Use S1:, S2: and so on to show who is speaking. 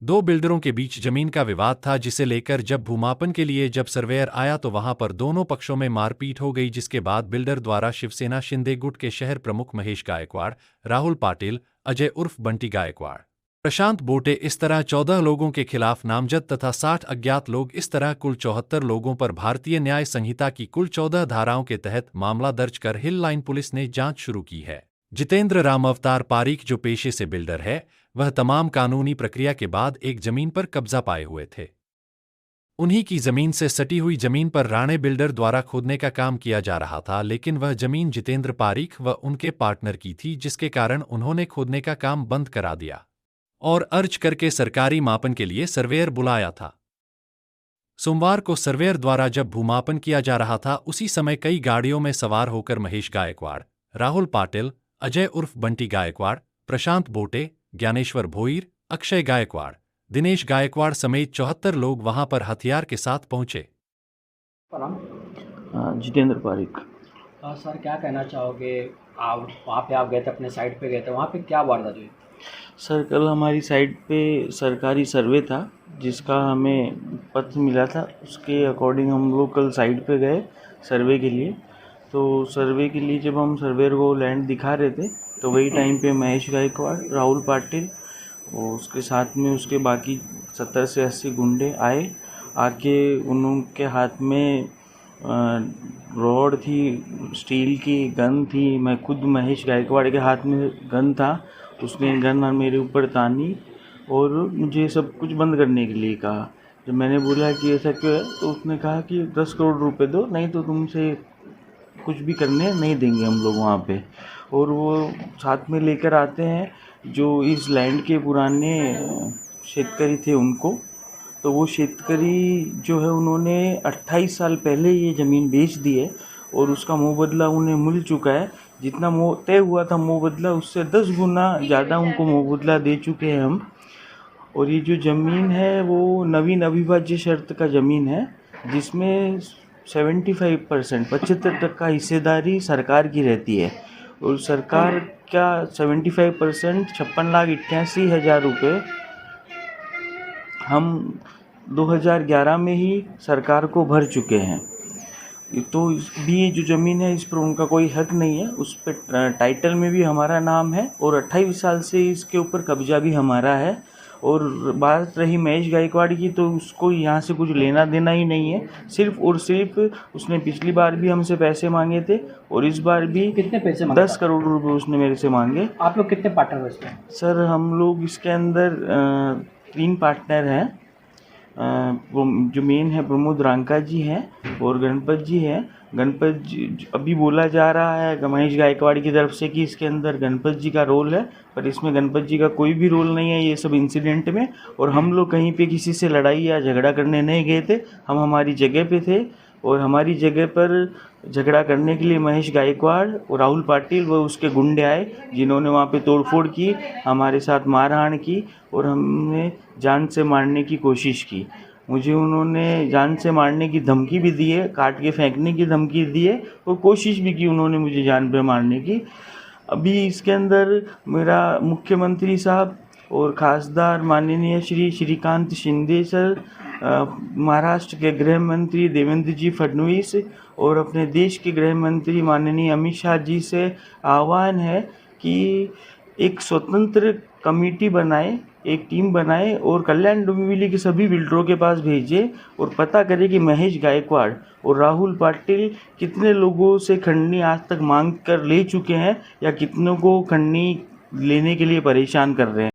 S1: दो बिल्डरों के बीच जमीन का विवाद था, जिसे लेकर जब भूमापन के लिए जब सर्वेयर आया तो वहां पर दोनों पक्षों में मारपीट हो गई, जिसके बाद बिल्डर द्वारा शिवसेना शिंदे गुट के शहर प्रमुख महेश गायकवाड़, राहुल पाटिल, अजय उर्फ बंटी गायकवाड़, प्रशांत बोटे इस तरह 14 लोगों के खिलाफ नामजद तथा 60 अज्ञात लोग इस तरह कुल 74 लोगों पर भारतीय न्याय संहिता की कुल 14 धाराओं के तहत मामला दर्ज कर हिल लाइन पुलिस ने जांच शुरू की है। जितेंद्र राम अवतार पारीक जो पेशे से बिल्डर है, वह तमाम कानूनी प्रक्रिया के बाद एक जमीन पर कब्जा पाए हुए थे। उन्हीं की जमीन से सटी हुई जमीन पर राणे बिल्डर द्वारा खोदने का काम किया जा रहा था, लेकिन वह जमीन जितेंद्र पारीक व उनके पार्टनर की थी, जिसके कारण उन्होंने खोदने का काम बंद करा दिया और अर्ज करके सरकारी मापन के लिए सर्वेयर बुलाया था। सोमवार को सर्वेयर द्वारा जब भूमापन किया जा रहा था, उसी समय कई गाड़ियों में सवार होकर महेश गायकवाड़, राहुल पाटिल, अजय उर्फ बंटी गायकवाड़, प्रशांत बोटे, ज्ञानेश्वर भोईर, अक्षय गायकवाड़, दिनेश गायकवाड़ समेत 74 लोग वहां पर हथियार के साथ पहुंचे।
S2: जितेंद्र पारीक।
S3: सर क्या कहना चाहोगे, आप वहाँ पे आप गए थे, अपने साइट पे गए थे, वहाँ पे क्या वारदात हुई?
S2: सर कल हमारी साइट पे सरकारी सर्वे था, जिसका हमें पत्र मिला था, उसके अकॉर्डिंग हम लोग कल साइट पे गए सर्वे के लिए। तो सर्वे के लिए जब हम सर्वेयर को लैंड दिखा रहे थे तो वही टाइम पे महेश गायकवाड़, राहुल पाटिल और उसके साथ में उसके बाकी 70 से 80 गुंडे आके उनके हाथ में रॉड थी, स्टील की गन थी। मैं खुद महेश गायकवाड़ के हाथ में गन था, उसने गन मेरे ऊपर तानी और मुझे सब कुछ बंद करने के लिए कहा। जब मैंने बोला कि ऐसा क्यों है, तो उसने कहा कि 10 करोड़ रुपए दो, नहीं तो तुमसे कुछ भी करने नहीं देंगे हम लोग वहाँ पे। और वो साथ में लेकर आते हैं जो इस लैंड के पुराने शेतकरी थे उनको। तो वो शेतकरी जो है, उन्होंने 28 साल पहले ये ज़मीन बेच दी है और उसका मुआवजा उन्हें मिल चुका है। जितना तय हुआ था मुआवजा, उससे 10 गुना ज़्यादा उनको मुआवजा दे चुके हैं हम। और ये जो ज़मीन है वो नवीन अविभाज्य शर्त का ज़मीन है, जिसमें 75% 75% हिस्सेदारी सरकार की रहती है। और सरकार का 75% 56,88,000 रुपये हम 2011 में ही सरकार को भर चुके हैं। तो भी जो ज़मीन है, इस पर उनका कोई हक नहीं है। उस पर टाइटल में भी हमारा नाम है और 28 साल से इसके ऊपर कब्जा भी हमारा है। और बात रही महेश गायकवाड़ की, तो उसको यहाँ से कुछ लेना देना ही नहीं है। सिर्फ और सिर्फ उसने पिछली बार भी हमसे पैसे मांगे थे और इस बार भी।
S3: कितने पैसे मांगे?
S2: 10 करोड़ रुपए उसने मेरे से मांगे।
S3: आप लोग कितने पार्टनर हो इसमें?
S2: सर हम लोग इसके अंदर 3 पार्टनर हैं। वो जो मेन है प्रमोद रांका जी हैं और गणपत जी हैं। गणपत जी अभी बोला जा रहा है महेश गायकवाड़ की तरफ से कि इसके अंदर गणपत जी का रोल है, पर इसमें गणपत जी का कोई भी रोल नहीं है ये सब इंसिडेंट में। और हम लोग कहीं पे किसी से लड़ाई या झगड़ा करने नहीं गए थे, हम हमारी जगह पे थे। और हमारी जगह पर झगड़ा करने के लिए महेश गायकवाड़ और राहुल पाटिल व उसके गुंडे आए, जिन्होंने वहाँ पे तोड़फोड़ की, हमारे साथ मारहाण की और हमने जान से मारने की कोशिश की। मुझे उन्होंने जान से मारने की धमकी भी दी है, काट के फेंकने की धमकी दी है और कोशिश भी की उन्होंने मुझे जान पे मारने की। अभी इसके अंदर मेरा मुख्यमंत्री साहब और खासदार माननीय श्री श्रीकांत शिंदे सर, महाराष्ट्र के गृह मंत्री देवेंद्र जी फडणवीस और अपने देश के गृह मंत्री माननीय अमित शाह जी से आह्वान है कि एक स्वतंत्र कमेटी बनाए, एक टीम बनाए और कल्याण डोंबिवली के सभी बिल्डरों के पास भेजे और पता करे कि महेश गायकवाड़ और राहुल पाटिल कितने लोगों से खंडनी आज तक मांग कर ले चुके हैं या कितनों को खंडनी लेने के लिए परेशान कर रहे हैं।